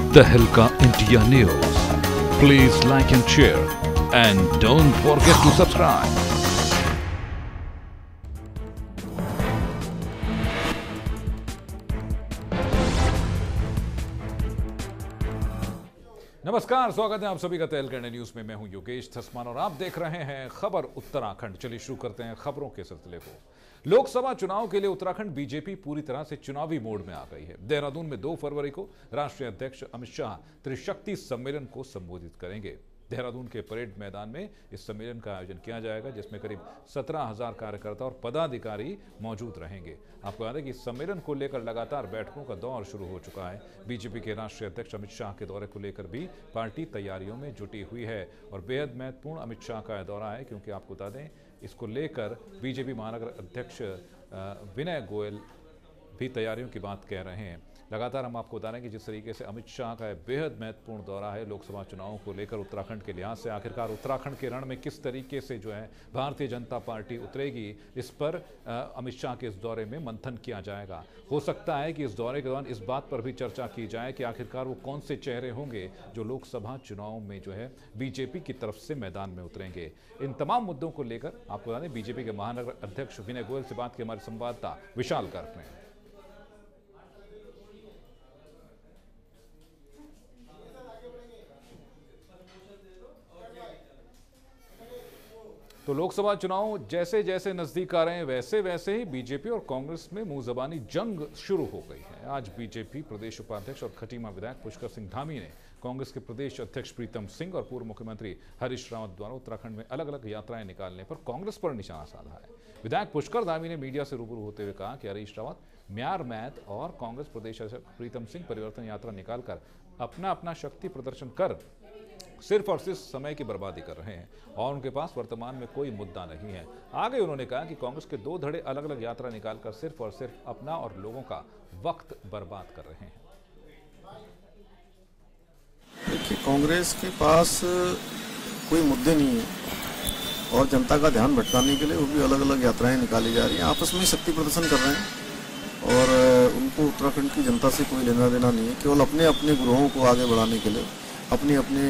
तहलका India news. Please like and share and don't forget to subscribe. नमस्कार, स्वागत है आप सभी का तहलका इंडिया न्यूज में। मैं हूं योगेश धसमान और आप देख रहे हैं खबर उत्तराखंड। चलिए शुरू करते हैं खबरों के सिलसिले को। लोकसभा चुनाव के लिए उत्तराखंड बीजेपी पूरी तरह से चुनावी मोड में आ गई है। देहरादून में 2 फरवरी को राष्ट्रीय अध्यक्ष अमित शाह त्रिशक्ति सम्मेलन को संबोधित करेंगे। देहरादून के परेड मैदान में इस सम्मेलन का आयोजन किया जाएगा, जिसमें करीब 17,000 कार्यकर्ता और पदाधिकारी मौजूद रहेंगे। आपको याद है कि इस सम्मेलन को लेकर लगातार बैठकों का दौर शुरू हो चुका है। बीजेपी के राष्ट्रीय अध्यक्ष अमित शाह के दौरे को लेकर भी पार्टी तैयारियों में जुटी हुई है और बेहद महत्वपूर्ण अमित शाह का दौरा है, क्योंकि आपको बता दें इसको लेकर बीजेपी महानगर अध्यक्ष विनय गोयल भी तैयारियों की बात कह रहे हैं। लगातार हम आपको बता रहे हैं कि जिस तरीके से अमित शाह का बेहद महत्वपूर्ण दौरा है लोकसभा चुनावों को लेकर उत्तराखंड के लिहाज से, आखिरकार उत्तराखंड के रण में किस तरीके से जो है भारतीय जनता पार्टी उतरेगी, इस पर अमित शाह के इस दौरे में मंथन किया जाएगा। हो सकता है कि इस दौरे के दौरान इस बात पर भी चर्चा की जाए कि आखिरकार वो कौन से चेहरे होंगे जो लोकसभा चुनाव में जो है बीजेपी की तरफ से मैदान में उतरेंगे। इन तमाम मुद्दों को लेकर आपको बता दें बीजेपी के महानगर अध्यक्ष विनय गोयल से बात की हमारे संवाददाता विशाल गर्ग ने। तो लोकसभा चुनाव जैसे जैसे नजदीक आ रहे हैं वैसे वैसे ही बीजेपी और कांग्रेस में मुंह जबानी जंग शुरू हो गई है। आज बीजेपी प्रदेश उपाध्यक्ष और खटीमा विधायक पुष्कर सिंह धामी ने कांग्रेस के प्रदेश अध्यक्ष प्रीतम सिंह और पूर्व मुख्यमंत्री हरीश रावत द्वारा उत्तराखंड में अलग अलग यात्राएं निकालने पर कांग्रेस पर निशाना साधा है। विधायक पुष्कर धामी ने मीडिया से रूबरू होते हुए कहा कि हरीश रावत, म्यार मैत और कांग्रेस प्रदेश अध्यक्ष प्रीतम सिंह परिवर्तन यात्रा निकालकर अपना अपना शक्ति प्रदर्शन कर सिर्फ और सिर्फ समय की बर्बादी कर रहे हैं और उनके पास वर्तमान में कोई मुद्दा नहीं है। आगे उन्होंने कहा कि कांग्रेस के 2 धड़े अलग अलग यात्रा निकालकर सिर्फ और सिर्फ अपना और लोगों का वक्त बर्बाद कर रहे हैं। देखिए, कांग्रेस के पास कोई मुद्दे नहीं है और जनता का ध्यान भटकाने के लिए वो भी अलग अलग यात्राएं निकाली जा रही हैं, आपस में शक्ति प्रदर्शन कर रहे हैं और उनको उत्तराखंड की जनता से कोई लेना देना नहीं है। केवल अपने अपने ग्रोहों को आगे बढ़ाने के लिए, अपने अपने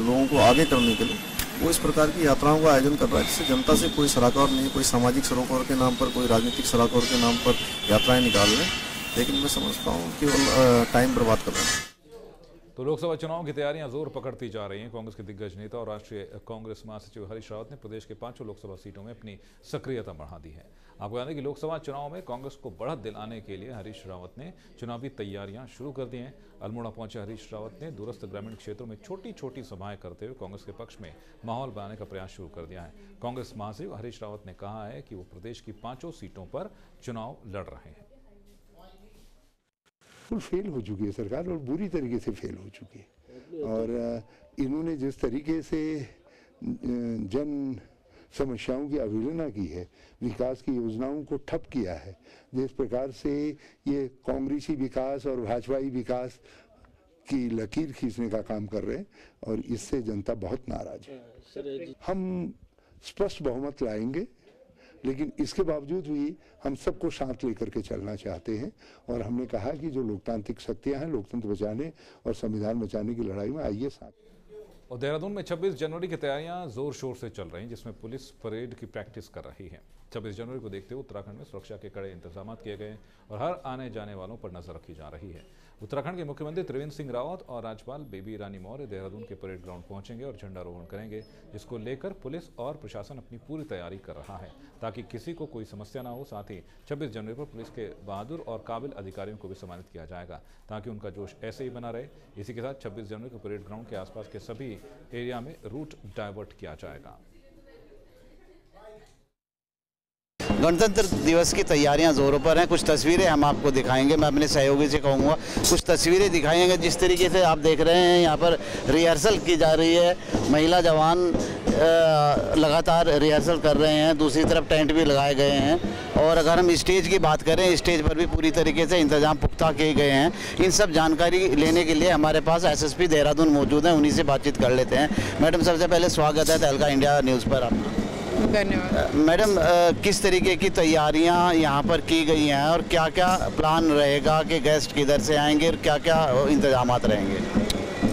लोगों को आगे करने के लिए वो इस प्रकार की यात्राओं का आयोजन कर रहा है, जिससे जनता से कोई सरोकार नहीं, कोई सामाजिक सरोकार के नाम पर, कोई राजनीतिक सरोकार के नाम पर यात्राएं निकाल रहे हैं। लेकिन मैं समझता हूँ केवल टाइम बर्बाद कर रहे हैं। तो लोकसभा चुनाव की तैयारियां जोर पकड़ती जा रही हैं। कांग्रेस के दिग्गज नेता और राष्ट्रीय कांग्रेस महासचिव हरीश रावत ने प्रदेश के 5 लोकसभा सीटों में अपनी सक्रियता बढ़ा दी है। आपको याद है कि लोकसभा चुनाव में कांग्रेस को बढ़त दिलाने के लिए हरीश रावत ने चुनावी तैयारियां शुरू कर दी हैं। अल्मोड़ा पहुंचे हरीश रावत ने दूरस्थ ग्रामीण क्षेत्रों में छोटी छोटी सभाएं करते हुए कांग्रेस के पक्ष में माहौल बनाने का प्रयास शुरू कर दिया है। कांग्रेस महासचिव हरीश रावत ने कहा है कि वो प्रदेश की 5 सीटों पर चुनाव लड़ रहे हैं। फेल हो चुकी है सरकार और बुरी तरीके से फेल हो चुकी है और इन्होंने जिस तरीके से जन समस्याओं की अवहेलना की है, विकास की योजनाओं को ठप किया है, जिस प्रकार से ये कांग्रेसी विकास और भाजपाई विकास की लकीर खींचने का काम कर रहे हैं और इससे जनता बहुत नाराज है। हम स्पष्ट बहुमत लाएंगे, लेकिन इसके बावजूद भी हम सबको साथ लेकर के चलना चाहते हैं और हमने कहा कि जो लोकतांत्रिक शक्तियां हैं, लोकतंत्र बचाने और संविधान बचाने की लड़ाई में आइए साथ। और देहरादून में 26 जनवरी की तैयारियां जोर शोर से चल रही हैं, जिसमें पुलिस परेड की प्रैक्टिस कर रही है। 26 जनवरी को देखते हुए उत्तराखंड में सुरक्षा के कड़े इंतजाम किए गए और हर आने जाने वालों पर नजर रखी जा रही है। उत्तराखंड के मुख्यमंत्री त्रिवेंद्र सिंह रावत और राज्यपाल बेबी रानी मौर्य देहरादून के परेड ग्राउंड पहुंचेंगे और झंडारोहण करेंगे, जिसको लेकर पुलिस और प्रशासन अपनी पूरी तैयारी कर रहा है ताकि किसी को कोई समस्या ना हो। साथ ही 26 जनवरी पर पुलिस के बहादुर और काबिल अधिकारियों को भी सम्मानित किया जाएगा ताकि उनका जोश ऐसे ही बना रहे। इसी के साथ 26 जनवरी को परेड ग्राउंड के आसपास के सभी एरिया में रूट डाइवर्ट किया जाएगा। गणतंत्र दिवस की तैयारियां जोरों पर हैं। कुछ तस्वीरें हम आपको दिखाएंगे। मैं अपने सहयोगी से कहूँगा कुछ तस्वीरें दिखाएंगे। जिस तरीके से आप देख रहे हैं यहाँ पर रिहर्सल की जा रही है, महिला जवान लगातार रिहर्सल कर रहे हैं। दूसरी तरफ टेंट भी लगाए गए हैं और अगर हम स्टेज की बात करें, स्टेज पर भी पूरी तरीके से इंतजाम पुख्ता किए गए हैं। इन सब जानकारी लेने के लिए हमारे पास एसएसपी देहरादून मौजूद हैं, उन्हीं से बातचीत कर लेते हैं। मैडम, सबसे पहले स्वागत है तहलका इंडिया न्यूज़ पर आपका। धन्यवाद। मैडम, किस तरीके की तैयारियां यहाँ पर की गई हैं और क्या क्या प्लान रहेगा कि गेस्ट किधर से आएंगे और क्या क्या इंतजामात रहेंगे?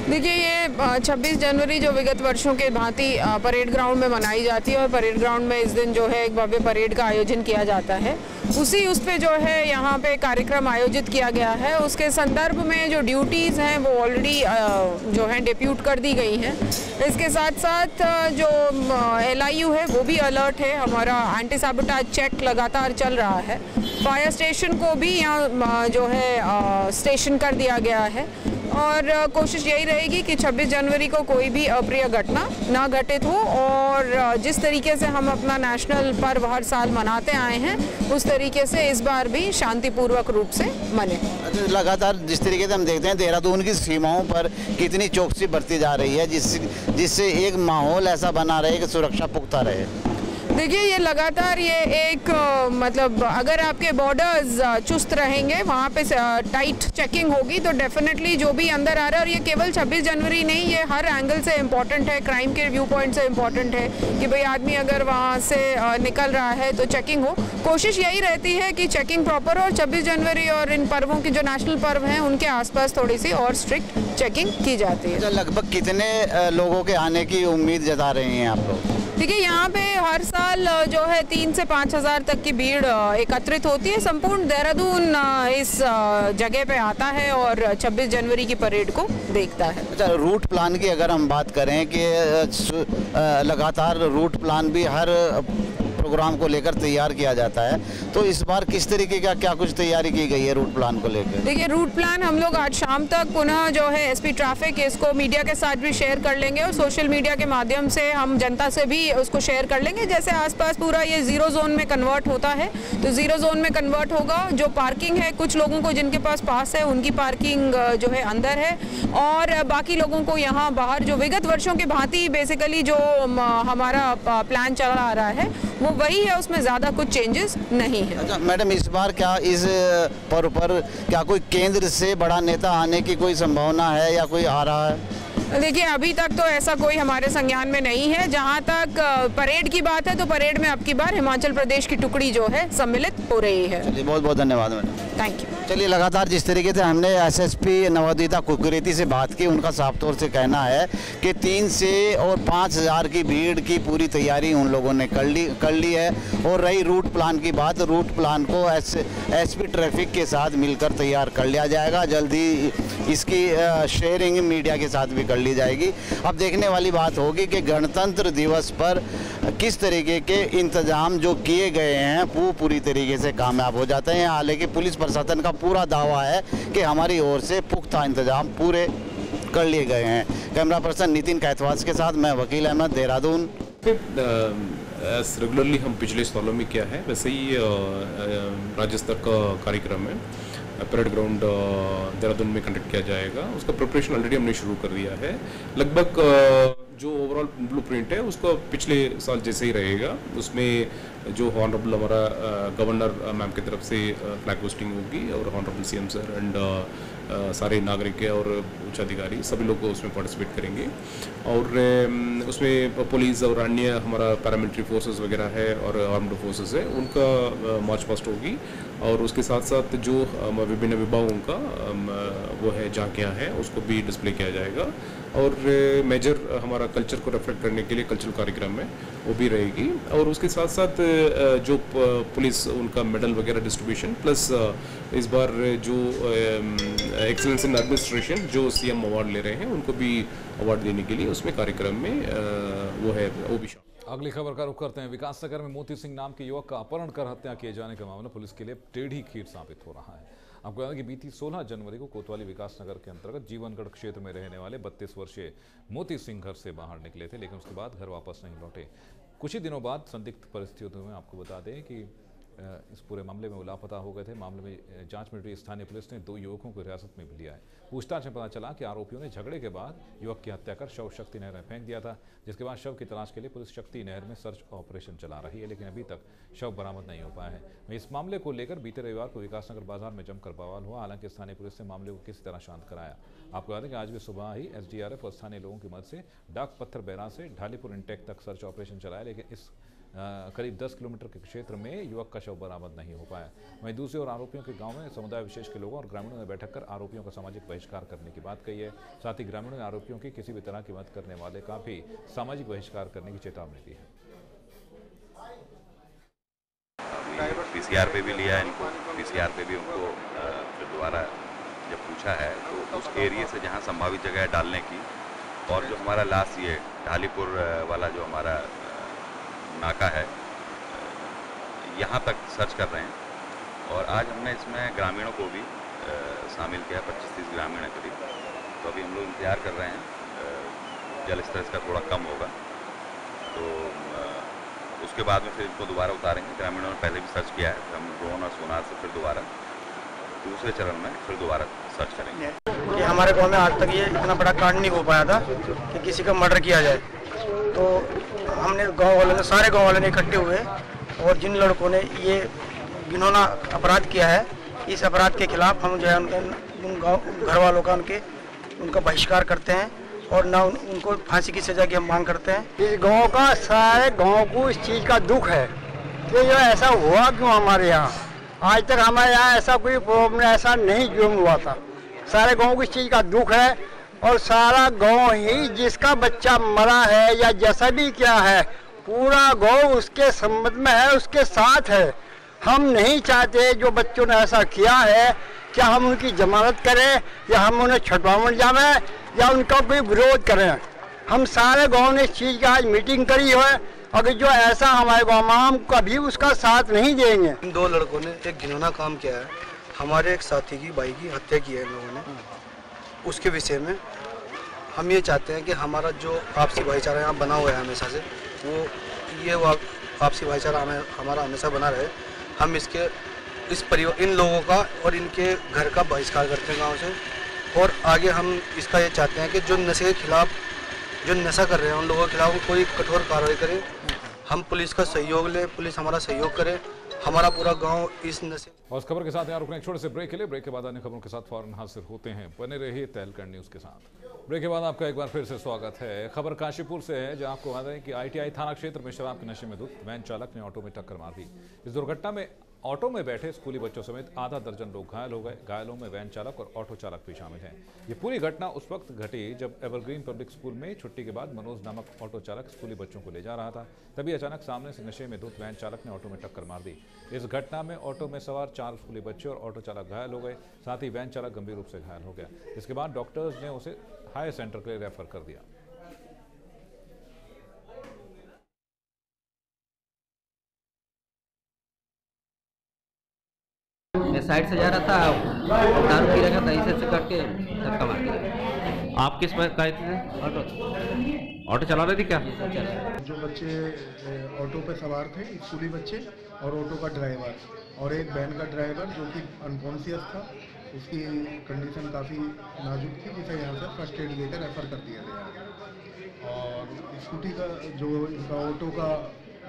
देखिए, ये 26 जनवरी जो विगत वर्षों के भांति परेड ग्राउंड में मनाई जाती है और परेड ग्राउंड में इस दिन जो है एक भव्य परेड का आयोजन किया जाता है। उस पे जो है यहाँ पे कार्यक्रम आयोजित किया गया है। उसके संदर्भ में जो ड्यूटीज़ हैं वो ऑलरेडी जो है डिप्यूट कर दी गई हैं। इसके साथ साथ जो LIU है वो भी अलर्ट है। हमारा एंटी सैबोटेज चेक लगातार चल रहा है। फायर स्टेशन को भी यहाँ जो है स्टेशन कर दिया गया है और कोशिश यही रहेगी कि 26 जनवरी को कोई भी अप्रिय घटना ना घटित हो और जिस तरीके से हम अपना नेशनल पर्व हर साल मनाते आए हैं उस तरीके से इस बार भी शांतिपूर्वक रूप से मने। लगातार जिस तरीके से हम देखते हैं देहरादून की सीमाओं पर कितनी चौकसी बरती जा रही है जिससे एक माहौल ऐसा बना रहे कि सुरक्षा पुख्ता रहे। देखिए, ये लगातार ये एक मतलब अगर आपके बॉर्डर्स चुस्त रहेंगे, वहाँ पे टाइट चेकिंग होगी तो डेफिनेटली जो भी अंदर आ रहा है, और ये केवल 26 जनवरी नहीं, ये हर एंगल से इम्पॉर्टेंट है, क्राइम के व्यू पॉइंट से इम्पॉर्टेंट है कि भाई आदमी अगर वहाँ से निकल रहा है तो चेकिंग हो। कोशिश यही रहती है कि चेकिंग प्रॉपर, और 26 जनवरी और इन पर्वों की जो नेशनल पर्व हैं उनके आसपास थोड़ी सी और स्ट्रिक्ट चेकिंग की जाती है। लगभग कितने लोगों के आने की उम्मीद जता रहे हैं आप लोग? देखिए, यहाँ पे हर साल जो है 3 से 5 हज़ार तक की भीड़ एकत्रित होती है। संपूर्ण देहरादून इस जगह पे आता है और 26 जनवरी की परेड को देखता है। अच्छा, रूट प्लान की अगर हम बात करें कि लगातार रूट प्लान भी हर प्रोग्राम को लेकर तैयार किया जाता है, तो इस बार किस तरीके का क्या कुछ तैयारी की गई है रूट प्लान को लेकर? देखिए, रूट प्लान हम लोग आज शाम तक पुनः जो है SP ट्रैफिक इसको मीडिया के साथ भी शेयर कर लेंगे और सोशल मीडिया के माध्यम से हम जनता से भी उसको शेयर कर लेंगे। जैसे आसपास पूरा ये 0 जोन में कन्वर्ट होता है तो 0 जोन में कन्वर्ट होगा। जो पार्किंग है, कुछ लोगों को जिनके पास पास है उनकी पार्किंग जो है अंदर है और बाकी लोगों को यहाँ बाहर जो विगत वर्षों के भांति बेसिकली जो हमारा प्लान चल आ रहा है वो वही है, उसमें ज़्यादा कुछ चेंजेस नहीं है। अच्छा मैडम, इस बार क्या इस पर्व पर क्या कोई केंद्र से बड़ा नेता आने की कोई संभावना है या कोई आ रहा है? देखिए, अभी तक तो ऐसा कोई हमारे संज्ञान में नहीं है। जहाँ तक परेड की बात है तो परेड में अब की बार हिमाचल प्रदेश की टुकड़ी जो है सम्मिलित हो रही है। चलिए, बहुत बहुत धन्यवाद मैडम। Thank you. चलिए, लगातार जिस तरीके से हमने SSP नवोदिता कुकरेती से बात की, उनका साफ तौर से कहना है कि 3 से और 5 हज़ार की भीड़ की पूरी तैयारी उन लोगों ने कर ली है। और रही रूट प्लान की बात, रूट प्लान को SP ट्रैफिक के साथ मिलकर तैयार कर लिया जाएगा। जल्दी इसकी शेयरिंग मीडिया के साथ भी कर ली जाएगी। अब देखने वाली बात होगी कि गणतंत्र दिवस पर किस तरीके के इंतजाम जो किए गए हैं वो पूरी तरीके से कामयाब हो जाते हैं। हालांकि पुलिस प्रशासन का पूरा दावा है कि हमारी ओर से पुख्ता इंतजाम पूरे कर लिए गए हैं। कैमरा पर्सन नितिन कैथवास के साथ मैं वकील अहमद, देहरादून। रेगुलरली हम पिछले सालों में किया है वैसे ही राज्य स्तर का कार्यक्रम है, परेड ग्राउंड देहरादून में कंडक्ट किया जाएगा। उसका प्रिपरेशन ऑलरेडी हमने शुरू कर दिया है। लगभग जो ओवरऑल ब्लूप्रिंट है उसका पिछले साल जैसे ही रहेगा। उसमें जो हॉनरेबल हमारा गवर्नर मैम की तरफ से फ्लैग होस्टिंग होगी और हॉनरेबल CM सर एंड सारे नागरिक और उच्च अधिकारी सभी लोग उसमें पार्टिसिपेट करेंगे। और उसमें पुलिस और अन्य हमारा पैरामिलिट्री फोर्सेस वगैरह है और आर्म्ड फोर्सेस है उनका मार्च पास्ट होगी। और उसके साथ साथ जो विभिन्न विभागों का वो है झांकियाँ हैं उसको भी डिस्प्ले किया जाएगा। और मेजर हमारा कल्चर को रिफ्लेक्ट करने के लिए कल्चरल कार्यक्रम में वो भी रहेगी। और उसके साथ साथ जो पुलिस उनका मेडल वगैरह डिस्ट्रीब्यूशन प्लस इस बार जो एक्सीलेंस इन एडमिनिस्ट्रेशन जो CM अवार्ड ले रहे हैं उनको भी अवार्ड देने के लिए उसमें कार्यक्रम में वो है वो भी। अगली खबर का रुख करते हैं। विकास नगर में मोती सिंह नाम के युवक का अपहरण कर हत्या किए जाने का मामला पुलिस के लिए टेढ़ी खीर साबित हो रहा है। आपको बता दें कि बीती 16 जनवरी को कोतवाली विकास नगर के अंतर्गत जीवनगढ़ क्षेत्र में रहने वाले 32 वर्षीय मोती सिंह घर से बाहर निकले थे, लेकिन उसके बाद घर वापस नहीं लौटे। कुछ ही दिनों बाद संदिग्ध परिस्थितियों में आपको बता दें कि इस पूरे मामले में वो लापता हो गए थे। मामले में जांच में जुटी स्थानीय पुलिस ने 2 युवकों को हिरासत में भी लिया है। पूछताछ में पता चला कि आरोपियों ने झगड़े के बाद युवक की हत्या कर शव शक्ति नहर में फेंक दिया था, जिसके बाद शव की तलाश के लिए पुलिस शक्ति नहर में सर्च ऑपरेशन चला रही है, लेकिन अभी तक शव बरामद नहीं हो पाया है। इस मामले को लेकर बीते रविवार को विकासनगर बाजार में जमकर बवाल हुआ। हालांकि स्थानीय पुलिस ने मामले को किसी तरह शांत कराया। आपको बता दें कि आज भी सुबह ही SDRF और स्थानीय लोगों की मदद से डाक पत्थर बैराज से ढालीपुर इंटेक तक सर्च ऑपरेशन चलाया, लेकिन इस करीब 10 किलोमीटर के क्षेत्र में युवक का शव बरामद नहीं हो पाया। वहीं दूसरी ओर आरोपियों के गांव में समुदाय विशेष के लोगों और ग्रामीणों ने बैठक कर आरोपियों का सामाजिक बहिष्कार करने की बात कही है। साथ ही ग्रामीणों ने आरोपियों की किसी भी तरह की मदद करने वाले का भी सामाजिक बहिष्कार करने की चेतावनी दी है। पीसीआर पे भी लिया है इनको, पीसीआर पे भी उनको फिर दोबारा जब पूछा है तो उस एरिया से जहाँ संभावित जगह है डालने की, और जो हमारा लास्ट ये ढालीपुर वाला जो हमारा नाका है यहाँ तक सर्च कर रहे हैं। और आज हमने इसमें ग्रामीणों को भी शामिल किया, 25-30 ग्रामीण है करीब। तो अभी हम लोग इंतजार कर रहे हैं, जल स्तर इसका थोड़ा कम होगा तो उसके बाद में फिर इनको दोबारा उतारेंगे। ग्रामीणों ने पहले भी सर्च किया है, हम ड्रोन और सोनार से फिर दोबारा दूसरे चरण में फिर दोबारा सर्च करेंगे। कि हमारे गांव में आज तक ये इतना बड़ा कांड नहीं हो पाया था कि किसी का मर्डर किया जाए, तो हमने गांव वालों ने, सारे गांव वालों ने इकट्ठे हुए और जिन लड़कों ने ये घिनौना अपराध किया है, इस अपराध के खिलाफ हम जो है उन गाँव घर वालों का उनका बहिष्कार करते हैं और ना उनको फांसी की सजा की हम मांग करते हैं। इस गांव का सारे गांव को इस चीज़ का दुख है कि जो ऐसा हुआ क्यों हमारे यहाँ। आज तक हमारे यहाँ ऐसा कोई प्रॉब्लम ऐसा नहीं जो हुआ था। सारे गांव को इस चीज़ का दुख है और सारा गांव ही जिसका बच्चा मरा है या जैसा भी क्या है, पूरा गांव उसके संबंध में है, उसके साथ है। हम नहीं चाहते जो बच्चों ने ऐसा किया है क्या हम उनकी जमानत करें या हम उन्हें छुड़वाने जाएं या उनका कोई विरोध करें। हम सारे गांव ने इस चीज़ की आज मीटिंग करी है, अगर जो ऐसा हमारे गांव में हम कभी उसका साथ नहीं देंगे। इन दो लड़कों ने एक घिनौना काम किया है, हमारे एक साथी की भाई की हत्या की है इन लोगों ने। उसके विषय में हम ये चाहते हैं कि हमारा जो आपसी भाईचारा यहाँ बना हुआ है हमेशा से, वो आपसी भाईचारा हमारा हमेशा बना रहे। हम इस परिवार, इन लोगों का और इनके घर का बहिष्कार करते हैं गाँव से। और आगे हम इसका ये चाहते हैं कि जो नशे के खिलाफ, जो नशा कर रहे हैं उन लोगों के खिलाफ कोई कठोर कार्रवाई करे। हम पुलिस का सहयोग लें, पुलिस हमारा सहयोग करे, हमारा पूरा गांव इस नशे। और इस खबर के साथ यहाँ रुकने एक छोटे से ब्रेक के लिए। ब्रेक के बाद अन्य खबरों के साथ फौरन हाजिर होते हैं। बने रहिए तहलकंड न्यूज़ के साथ। ब्रेक के बाद आपका एक बार फिर से स्वागत है। खबर काशीपुर से है, जहां आपको बता दें कि ITI थाना क्षेत्र में शराब के नशे में धुत वैन चालक ने ऑटो में टक्कर मार दी। इस दुर्घटना में ऑटो में बैठे स्कूली बच्चों समेत आधा दर्जन लोग घायल हो गए। घायलों में वैन चालक और ऑटो चालक भी शामिल हैं। ये पूरी घटना उस वक्त घटी जब एवरग्रीन पब्लिक स्कूल में छुट्टी के बाद मनोज नामक ऑटो चालक स्कूली बच्चों को ले जा रहा था। तभी अचानक सामने से नशे में धुत वैन चालक ने ऑटो में टक्कर मार दी। इस घटना में ऑटो में सवार 4 स्कूली बच्चे और ऑटो चालक घायल हो गए। साथ ही वैन चालक गंभीर रूप से घायल हो गया। इसके बाद डॉक्टर्स ने उसे हायर सेंटर के लिए रेफर कर दिया। मैं साइड से जा रहा था, दारू पी रखा था, इसे से करके धक्का मार दिया। आप किस पर गए थे? ऑटो चला रहे थे क्या? जो बच्चे ऑटो पे सवार थे, स्कूली बच्चे और ऑटो का ड्राइवर और एक वैन का ड्राइवर जो कि अनकॉन्शियस था, उसकी कंडीशन काफ़ी नाजुक थी, जिसे यहाँ से फर्स्ट एड लेकर रेफर कर दिया गया। और स्कूटी का जो इनका ऑटो का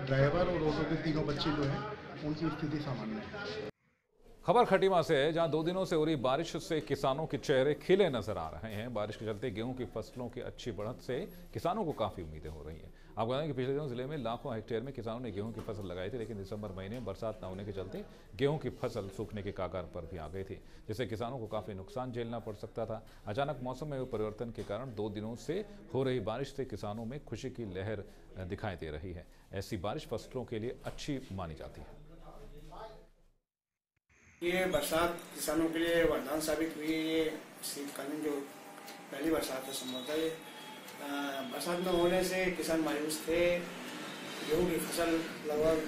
ड्राइवर और ऑटो के तीनों बच्चे जो हैं उनकी स्थिति सामान्य है। खबर खटीमा से है, जहां 2 दिनों से हो रही बारिश से किसानों के चेहरे खिले नजर आ रहे हैं। बारिश के चलते गेहूं की फसलों की अच्छी बढ़त से किसानों को काफी उम्मीदें हो रही हैं। आपको बताएं कि पिछले दिनों जिले में लाखों हेक्टेयर में किसानों ने गेहूं की फसल लगाई थी, लेकिन दिसंबर महीने में बरसात न होने के चलते गेहूं की फसल सूखने के कगार पर भी आ गई थी, जिससे किसानों को काफी नुकसान झेलना पड़ सकता था। अचानक मौसम में हुए परिवर्तन के कारण 2 दिनों से हो रही बारिश से किसानों में खुशी की लहर दिखाई दे रही है। ऐसी बारिश फसलों के लिए अच्छी मानी जाती है। ये बरसात किसानों के लिए वरदान साबित हुई। ये शीतकालीन जो पहली बरसात है संभवतः, ये बरसात न होने से किसान मायूस थे। गेहूं की फसल लगभग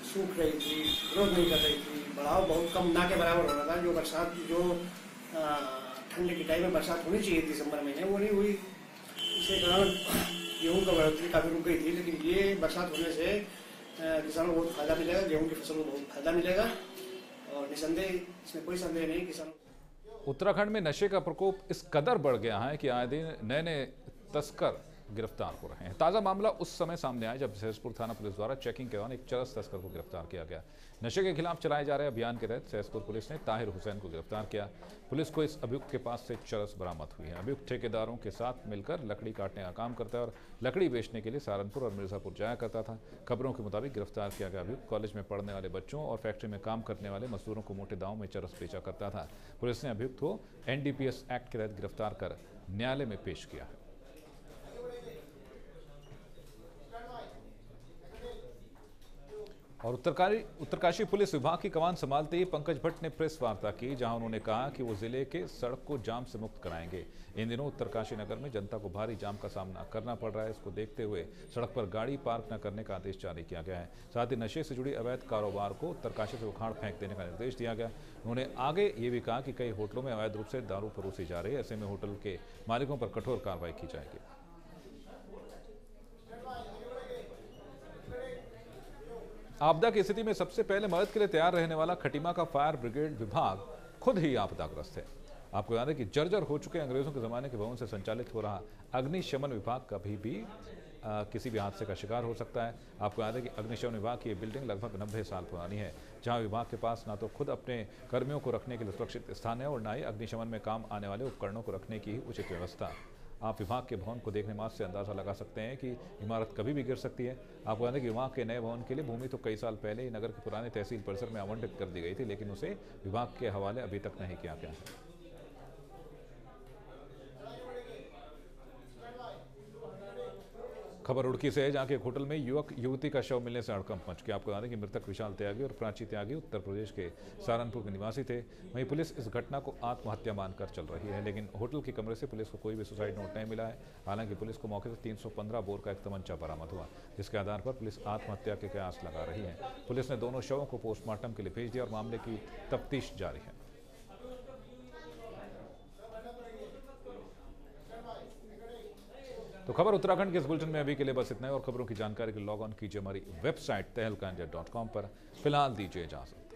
सूख रही थी, ग्रोथ नहीं कर रही थी, बढ़ाव बहुत कम, ना के बराबर हो रहा था। जो बरसात जो ठंड के टाइम में बरसात होनी चाहिए थी दिसंबर महीने, वो नहीं हुई। इसके कारण गेहूँ का बढ़ोतरी काफ़ी रुक गई थी। लेकिन ये बरसात होने से किसानों को बहुत फायदा मिलेगा, गेहूँ की फसल को बहुत फायदा मिलेगा और निसंदेह इसमें कोई संदेह नहीं किसानों। उत्तराखंड में नशे का प्रकोप इस कदर बढ़ गया है कि आए दिन नए नए तस्कर गिरफ्तार हो रहे हैं। ताज़ा मामला उस समय सामने आया जब सहसपुर थाना पुलिस द्वारा चेकिंग के दौरान एक चरस तस्कर को गिरफ्तार किया गया। नशे के खिलाफ चलाए जा रहे अभियान के तहत सहसपुर पुलिस ने ताहिर हुसैन को गिरफ्तार किया। पुलिस को इस अभियुक्त के पास से चरस बरामद हुई है। अभियुक्त ठेकेदारों के साथ मिलकर लकड़ी काटने का काम करता है और लकड़ी बेचने के लिए सहारनपुर और मिर्जापुर जाया करता था। खबरों के मुताबिक गिरफ्तार किया गया अभियुक्त कॉलेज में पढ़ने वाले बच्चों और फैक्ट्री में काम करने वाले मजदूरों को मोटे दामों में चरस बेचा करता था। पुलिस ने अभियुक्त को NDPS एक्ट के तहत गिरफ्तार कर न्यायालय में पेश किया है। और उत्तरकाशी पुलिस विभाग की कमान संभालते ही पंकज भट्ट ने प्रेस वार्ता की, जहां उन्होंने कहा कि वो जिले के सड़क को जाम से मुक्त कराएंगे। इन दिनों उत्तरकाशी नगर में जनता को भारी जाम का सामना करना पड़ रहा है। इसको देखते हुए सड़क पर गाड़ी पार्क न करने का आदेश जारी किया गया है। साथ ही नशे से जुड़ी अवैध कारोबार को उत्तरकाशी से उखाड़ फेंक देने का निर्देश दिया गया। उन्होंने आगे ये भी कहा कि कई होटलों में अवैध रूप से दारू परोसी जा रही है। ऐसे में होटल के मालिकों पर कठोर कार्रवाई की जाएगी। आपदा की स्थिति में सबसे पहले मदद के लिए तैयार रहने वाला खटीमा का फायर ब्रिगेड विभाग खुद ही आपदाग्रस्त है। आपको याद है कि जर्जर हो चुके अंग्रेजों के ज़माने के भवन से संचालित हो रहा अग्निशमन विभाग कभी भी किसी भी हादसे का शिकार हो सकता है। आपको याद है कि अग्निशमन विभाग की बिल्डिंग लगभग 90 साल पुरानी है, जहां विभाग के पास ना तो खुद अपने कर्मियों को रखने के लिए सुरक्षित स्थान है और ना ही अग्निशमन में काम आने वाले उपकरणों को रखने की उचित व्यवस्था। आप विभाग के भवन को देखने मात्र से अंदाज़ा लगा सकते हैं कि इमारत कभी भी गिर सकती है। आपको याद है कि विभाग के नए भवन के लिए भूमि तो कई साल पहले ही नगर के पुराने तहसील परिसर में आवंटित कर दी गई थी, लेकिन उसे विभाग के हवाले अभी तक नहीं किया गया है। खबर रुड़की से है, जहां के एक होटल में युवक युवती का शव मिलने से हड़कंप मच गया। आपको बताने कि मृतक विशाल त्यागी और प्राची त्यागी उत्तर प्रदेश के सहारनपुर के निवासी थे। वहीं पुलिस इस घटना को आत्महत्या मानकर चल रही है, लेकिन होटल के कमरे से पुलिस को कोई भी सुसाइड नोट नहीं मिला है। हालांकि पुलिस को मौके से 315 बोर का एक तमंचा बरामद हुआ, जिसके आधार पर पुलिस आत्महत्या के कयास लगा रही है। पुलिस ने दोनों शवों को पोस्टमार्टम के लिए भेज दिया और मामले की तफ्तीश जारी है। तो खबर उत्तराखंड के इस बुलेटिन में अभी के लिए बस इतना ही। और खबरों की जानकारी के लिए लॉग ऑन कीजिए हमारी वेबसाइट tehlka-india.com पर। फिलहाल दीजिए इजाजत।